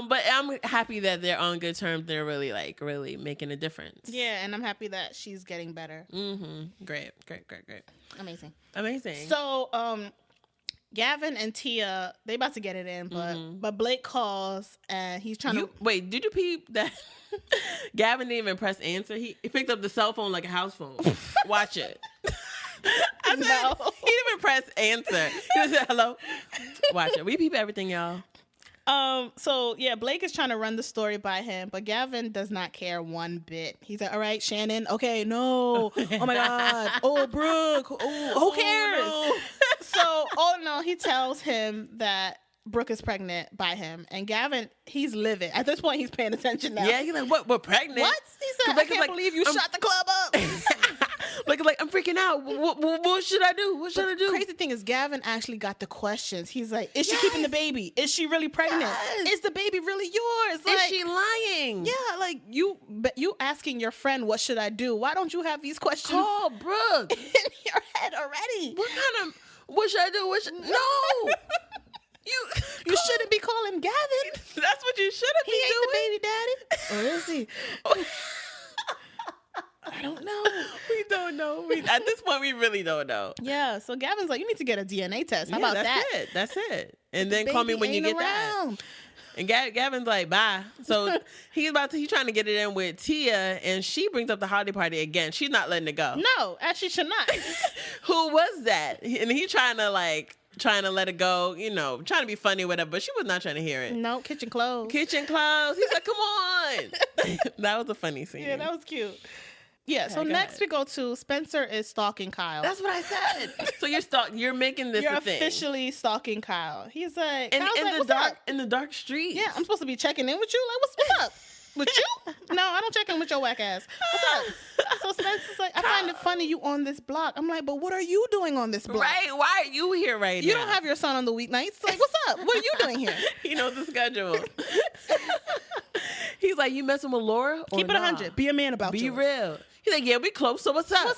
But I'm happy that they're on good terms. They're really making a difference. Yeah, and I'm happy that she's getting better. Mm-hmm. Great. Amazing. So, Gavin and Tia, they about to get it in, but Blake calls and he's trying to... Wait, did you peep that Gavin didn't even press answer? He picked up the cell phone like a house phone. Watch it. I said, no. He didn't even press answer. He just said, hello. Watch it. We peep everything, y'all. So yeah, Blake is trying to run the story by him, but Gavin does not care one bit. He's like, all right, Shannon, okay, no. Oh my God. Oh, Brooke. Oh, who cares? Oh, no. He tells him that Brooke is pregnant by him, and Gavin, he's livid. At this point, he's paying attention now. Yeah, he's like, what? We're pregnant? What? He said, I can't believe you shut the club up. Like, I'm freaking out. What should I do? What should I do? The crazy thing is, Gavin actually got the questions. He's like, is she keeping the baby? Is she really pregnant? Yes. Is the baby really yours? Is she lying? Yeah, like you asking your friend, what should I do? Why don't you have these questions Call Brooke in your head already? What should I do? No. You shouldn't be calling Gavin. That's what you shouldn't be doing. He ain't the baby daddy. Or is he? I don't know. We don't know. At this point, we really don't know. Yeah, so Gavin's like, you need to get a DNA test. How about that? That's it. And then call me when you get that. And Gavin's like, bye. So he's trying to get it in with Tia, and she brings up the holiday party again. She's not letting it go. No, as she should not. Who was that? And he trying to let it go, trying to be funny or whatever, but she was not trying to hear it. No, kitchen clothes. He's like, come on. That was a funny scene. Yeah, that was cute. Yeah, so next we go to Spencer is stalking Kyle. That's what I said. So you're making this a thing. You're officially stalking Kyle. He's like, in the dark streets. Yeah, I'm supposed to be checking in with you. Like, what's up? With you? No, I don't check in with your whack ass. What's up? So Spencer's like, I find it funny you on this block. I'm like, but what are you doing on this block? Right? Why are you here right now? You don't have your son on the weeknights. Like, what's up? What are you doing here? He knows the schedule. He's like, you messing with Laura? Keep it 100. Be a man about Be real. He's like, yeah, we close, so what's up?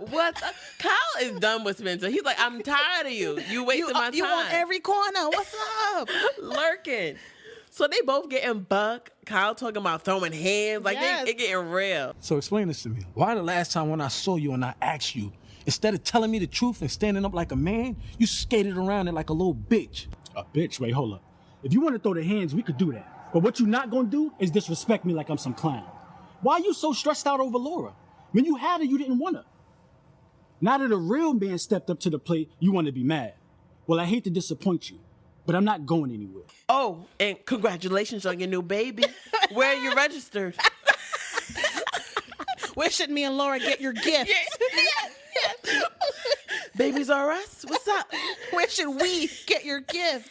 What's up? Kyle is done with Spencer. He's like, I'm tired of you. You wasting my time. You on every corner. What's up? Lurking. So they both getting buck. Kyle talking about throwing hands. Like, Yes. it getting real. So explain this to me. Why the last time when I saw you and I asked you, instead of telling me the truth and standing up like a man, you skated around it like a little bitch? A bitch? Wait, hold up. If you want to throw the hands, we could do that. But what you not gonna do is disrespect me like I'm some clown. Why are you so stressed out over Laura? When you had her, you didn't want her. Now that a real man stepped up to the plate, you want to be mad. Well, I hate to disappoint you, but I'm not going anywhere. Oh, and congratulations on your new baby. Where are you registered? Where should me and Laura get your gift? Yes. Babies are us? What's up? Where should we get your gift?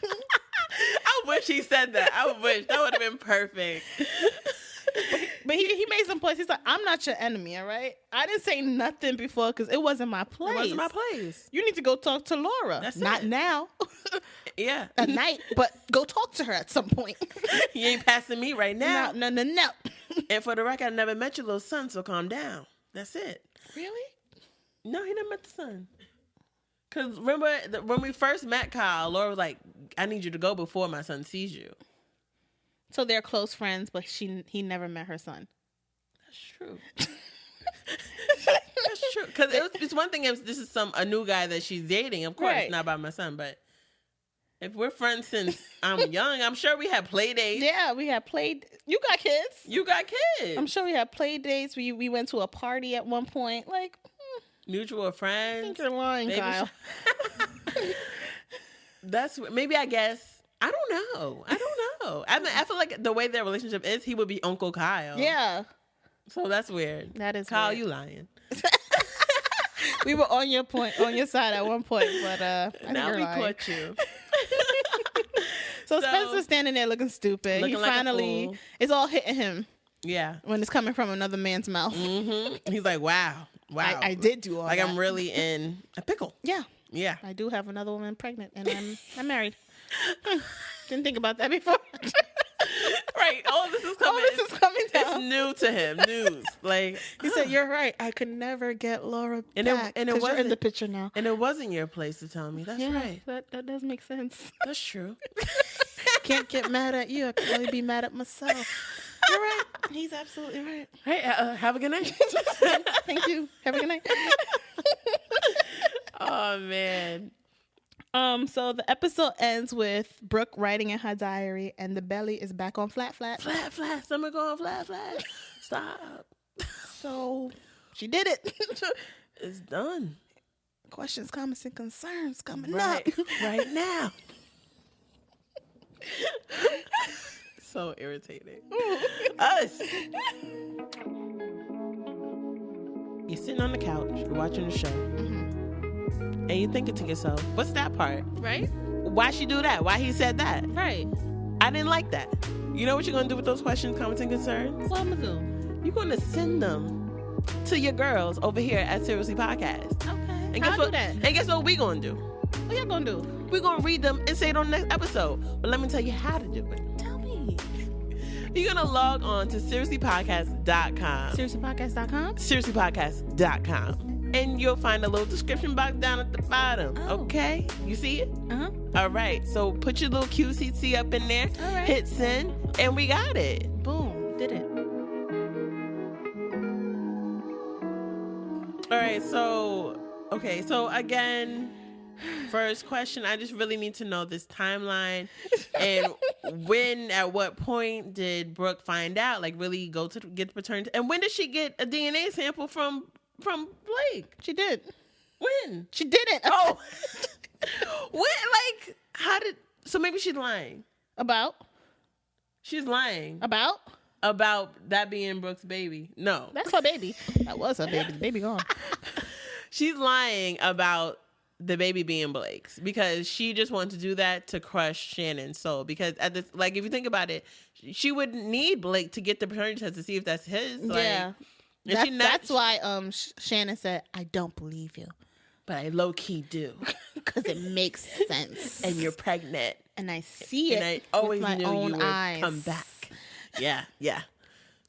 I wish he said that. I wish. That would have been perfect. But he made some points. He's like, I'm not your enemy, all right? I didn't say nothing before because it wasn't my place. It wasn't my place. You need to go talk to Laura. That's not it. now. Yeah. At night, but go talk to her at some point. You ain't passing me right now. No. And for the record, I never met your little son, so calm down. That's it. Really? No, he never met the son. Because remember, when we first met Kyle, Laura was like, I need you to go before my son sees you. So they're close friends, but he never met her son. That's true. That's true. Because it's one thing if this is a new guy that she's dating. Of course, Right. not about my son. But if we're friends since I'm young, I'm sure we had play dates. Yeah, we had You got kids. You got kids. I'm sure we had play dates. We went to a party at one point. Like, Mutual I friends. think you're lying, Maybe Kyle. Maybe I guess. I don't know. I mean, I feel like the way their relationship is, he would be Uncle Kyle. Yeah. So that's weird. That is Kyle, weird. you lying. We were on your side at one point, but I think Now you're we lying. caught you. So Spencer's standing there looking stupid. Looking He like a finally, fool. it's all hitting him Yeah. when it's coming from another man's mouth. Mm-hmm. He's like, wow. I did do all like that. I'm really in a pickle. Yeah. Yeah. I do have another woman pregnant, and I'm married. Didn't think about that before. Right. All this is coming. All this is coming It's down. new to him. News. Like He said, "You're right. I could never get Laura And back it 'cause you're in wasn't- the picture now." and it wasn't your place to tell me. That's Yeah, right. that does make sense. That's true. Can't get mad at you. I can only be mad at myself. You're right. He's absolutely right. Hey, have a good night. Thank you. Have a good night. Oh man. So the episode ends with Brooke writing in her diary, and the belly is back on flat. Flat. Stomach going flat. Stop. So she did it. It's done. Questions, comments, and concerns coming Right. up. Right now. So irritating. Us. You're sitting on the couch, you're watching the show, and you're thinking to yourself, what's that part? Right? Why she do that? Why he said that? Right. I didn't like that. You know what you're going to do with those questions, comments, and concerns? What I'm gonna do? You're going to send them to your girls over here at Seriously Podcast. Okay. And How guess I what? do that? And guess what we going to do? What y'all gonna do? We're going to read them and say it on the next episode. But let me tell you how to do it. Tell me. You're going to log on to seriouslypodcast.com. SeriouslyPodcast.com? seriouslypodcast.com. And you'll find a little description box down at the bottom. Oh. Okay? You see it? Uh-huh. All right. So put your little QCC up in there. All right. Hit send. And we got it. Boom. Did it. All right. So again, first question. I just really need to know this timeline. And at what point did Brooke find out? Like really go to get the paternity? And when did she get a DNA sample from Blake? She did. When? She didn't. Oh. When? Like, how did... So maybe she's lying. About She's lying about that being Brooke's baby. No. that's her baby. That was her baby. The baby gone. She's lying about the baby being Blake's because she just wanted to do that to crush Shannon's soul. Because at this, like, if you think about it, she would need Blake to get the paternity test to see if that's his. Like, Yeah. and That's why Shannon said, "I don't believe you." But I low key do. Because it makes sense. And you're pregnant. And I see it And I always with my knew own you would eyes. come back. Yeah.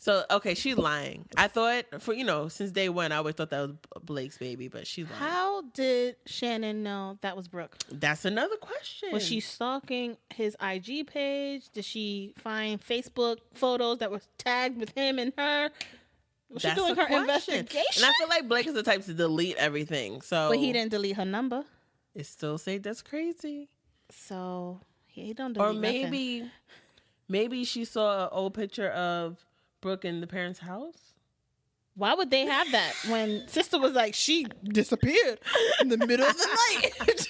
So, okay, she's lying. I thought, since day one, I always thought that was Blake's baby, but she's lying. How did Shannon know that was Brooke? That's another question. Was she stalking his IG page? Did she find Facebook photos that were tagged with him and her? Was she doing her investigation? And I feel like Blake is the type to delete everything. So, but he didn't delete her number. It still say that's crazy. So he don't delete nothing. Maybe she saw an old picture of Brooke in the parents' house. Why would they have that when sister was like, she disappeared in the middle of the night?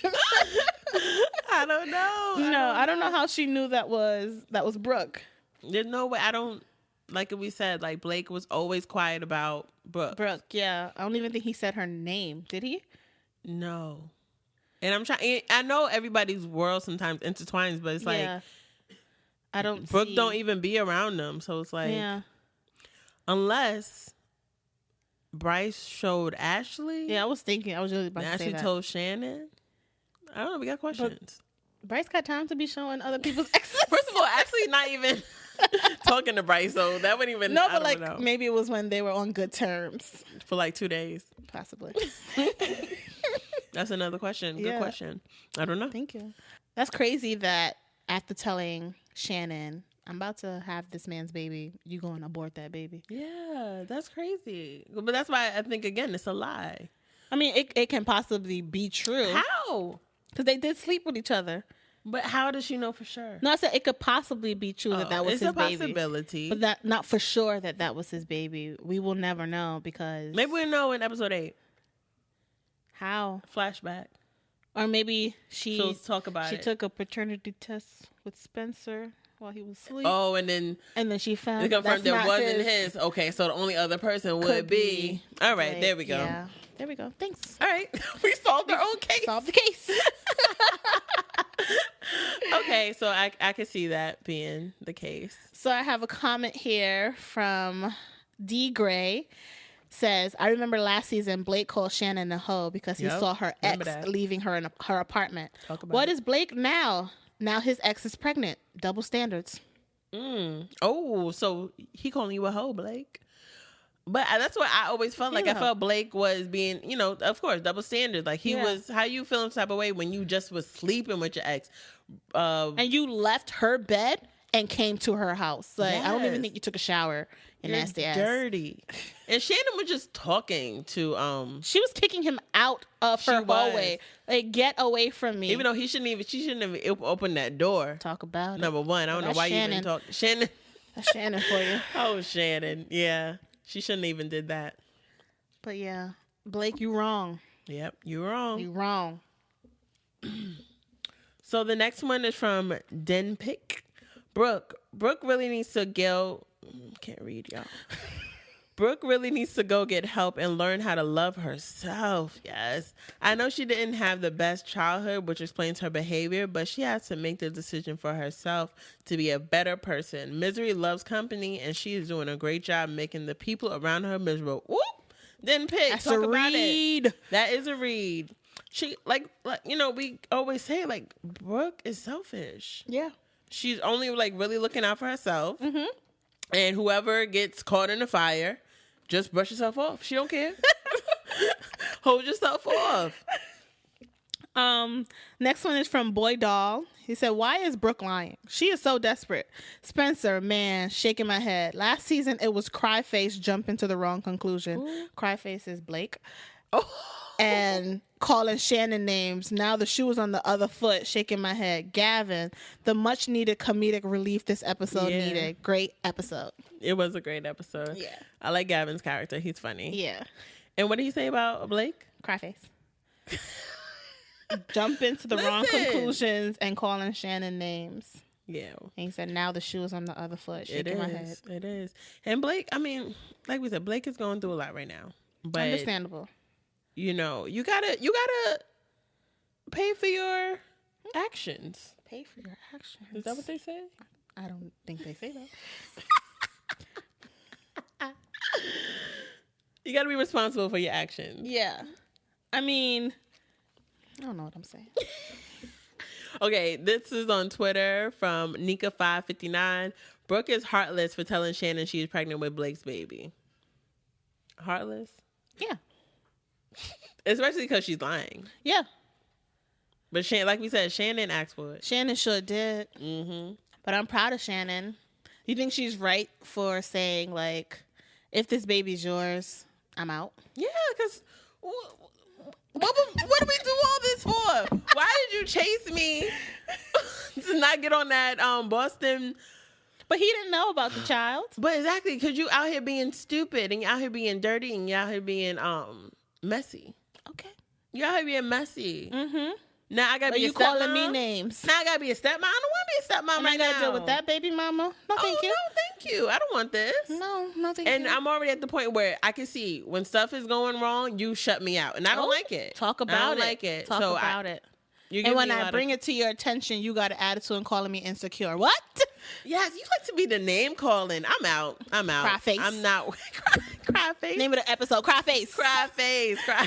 I don't know. I don't know how she knew that was Brooke. There's no way. I don't, like we said, like Blake was always quiet about Brooke. Brooke, yeah. I don't even think he said her name. Did he? No. And I'm trying, I know everybody's world sometimes intertwines, but it's like, I don't Brooke don't even be around them. So it's like, unless Bryce showed Ashley. Yeah, I was really about to say Ashley that. told Shannon. I don't know. We got questions. But Bryce got time to be showing other people's exes. First of all, Ashley not even talking to Bryce, so that wouldn't even. No, but like maybe it was when they were on good terms for like 2 days, possibly. That's another question. Good question. I don't know. Thank you. That's crazy that after telling Shannon, I'm about to have this man's baby, you going to abort that baby. Yeah, that's crazy. But that's why I think, again, it's a lie. I mean, it can possibly be true. How? Because they did sleep with each other. But how does she know for sure? No, I said it could possibly be true that was his baby. It's a possibility. But not for sure that was his baby. We will never know because... Maybe we'll know in episode 8. How? Flashback. Or maybe she'll talk about she took a paternity test with Spencer while he was asleep. Oh, and then she found it confirmed that wasn't his. his. Okay, so the only other person would be. All right, there we go. Yeah, there we go. Thanks. All right, we solved our own case. Solved the case. Okay, so I can see that being the case. So I have a comment here from D. Gray. Says, I remember last season Blake called Shannon a hoe because he saw her ex leaving her in her apartment. What is Blake now? Now his ex is pregnant. Double standards. Oh, so he calling you a hoe, Blake. But that's what I always felt like. I felt Blake was being, of course, double standards. Like he was, how you feeling type of way when you just was sleeping with your ex. And you left her bed and came to her house. Like, I don't even think you took a shower. You're nasty ass. Dirty. And Shannon was just talking to she was kicking him out of her hallway. Like, get away from me. Even though she shouldn't have opened that door. Talk about Number one. I don't know why you even talk. Shannon. That's Shannon for you. Oh, Shannon. Yeah. She shouldn't even did that. But yeah. Blake, you wrong. Yep, you wrong. You wrong. So the next one is from Denpick. Brooke really needs to go. Can't read, y'all. Brooke really needs to go get help and learn how to love herself. Yes. I know she didn't have the best childhood, which explains her behavior, but she has to make the decision for herself to be a better person. Misery loves company, and she is doing a great job making the people around her miserable. Whoop! Denpick. That's a read. That is a read. She, like, we always say, like, Brooke is selfish. Yeah. She's only, like, really looking out for herself. Mm-hmm. And whoever gets caught in the fire, just brush yourself off. She don't care. Hold yourself off. Next one is from Boy Doll. He said, why is Brooke lying? She is so desperate. Spencer, man, shaking my head. Last season, it was Cryface jumping to the wrong conclusion. Ooh. Cryface is Blake. Oh. And calling Shannon names. Now the shoe is on the other foot, shaking my head. Gavin, the much needed comedic relief this episode needed. Great episode. It was a great episode. Yeah. I like Gavin's character. He's funny. Yeah. And what did he say about Blake? Cryface. Jump into the wrong conclusions and calling Shannon names. Yeah. And he said, now the shoe is on the other foot, shaking my head. It is. And Blake, I mean, like we said, Blake is going through a lot right now. But understandable. You gotta pay for your actions. Pay for your actions. Is that what they say? I don't think they say that. You gotta be responsible for your actions. Yeah. I mean, I don't know what I'm saying. Okay, this is on Twitter from Nika559. Brooke is heartless for telling Shannon she's pregnant with Blake's baby. Heartless? Yeah. Especially because she's lying. Yeah. But like we said, Shannon asked for it. Shannon sure did. Mm-hmm. But I'm proud of Shannon. You think she's right for saying, like, if this baby's yours, I'm out? Yeah, because what did we do all this for? Why did you chase me to not get on that Boston? But he didn't know about the child. But exactly, because you out here being stupid, and you out here being dirty, and you out here being messy. Okay. You out here being messy. Mm-hmm. Now I gotta be a stepmom. calling me names. Now I gotta be a stepmom. I don't want to be a stepmom and right I gotta now. deal with that baby mama. No, thank you. No, thank you. I don't want this. No, thank you. And I'm already at the point where I can see when stuff is going wrong, you shut me out, and I don't like it. Talk about I don't it. like it. Talk so about it. And when I bring it to your attention, you got an attitude and calling me insecure. What? Yes, you like to be the name calling. I'm out. Cry face. I'm not. Cry face. Name of the episode: Cry face. Cry face. Cry.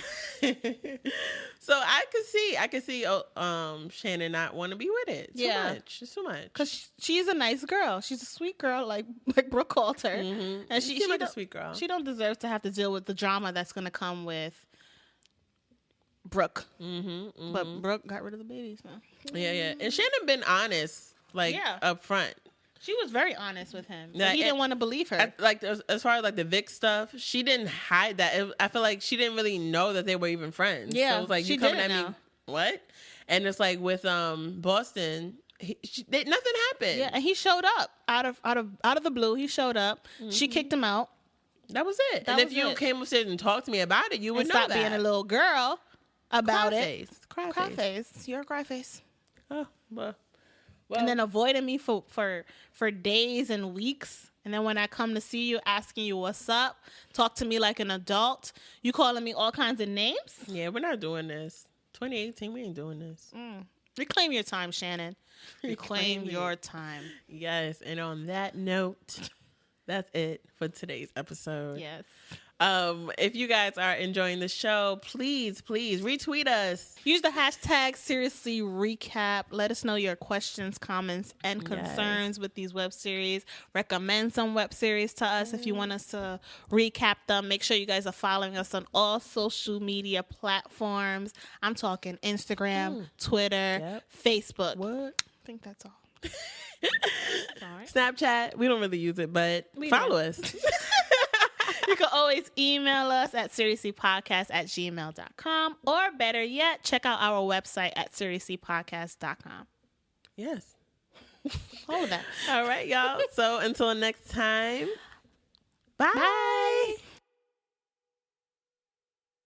So I could see. Shannon not want to be with it. Too much. It's too much. Because she's a nice girl. She's a sweet girl, like Brooke called her. Mm-hmm. And she's like a sweet girl. She don't deserve to have to deal with the drama that's going to come with Brooke. Mm-hmm. But Brooke got rid of the babies now. Yeah. And Shannon been honest, up front. She was very honest with him. Like, he didn't want to believe her. As far as like the Vic stuff, she didn't hide that. I feel like she didn't really know that they were even friends. Yeah, so it was like, she you coming at didn't me, know. what? And it's like with Boston, nothing happened. Yeah, and he showed up out of the blue. He showed up. Mm-hmm. She kicked him out. That was it. And if you came upstairs and talked to me about it, you would know stop that. being a little girl about it. Cry face. You're a cry face. Oh, well. And then avoiding me for days and weeks. And then when I come to see you, asking you what's up, talk to me like an adult, you calling me all kinds of names? Yeah, we're not doing this. 2018, we ain't doing this. Reclaim your time, Shannon. Reclaim your time. Yes, and on that note, that's it for today's episode. Yes. If you guys are enjoying the show, please retweet us. Use the hashtag Seriously Recap. Let us know your questions, comments, and concerns with these web series. Recommend some web series to us if you want us to recap them. Make sure you guys are following us on all social media platforms. I'm talking Instagram, Twitter, Facebook. What? I think that's all. Sorry. Snapchat. We don't really use it, but follow us. You can always email us at seriouslypodcast@gmail.com, or better yet, check out our website at seriouslypodcast.com. Yes. Hold that. All right, y'all. So until next time, Bye.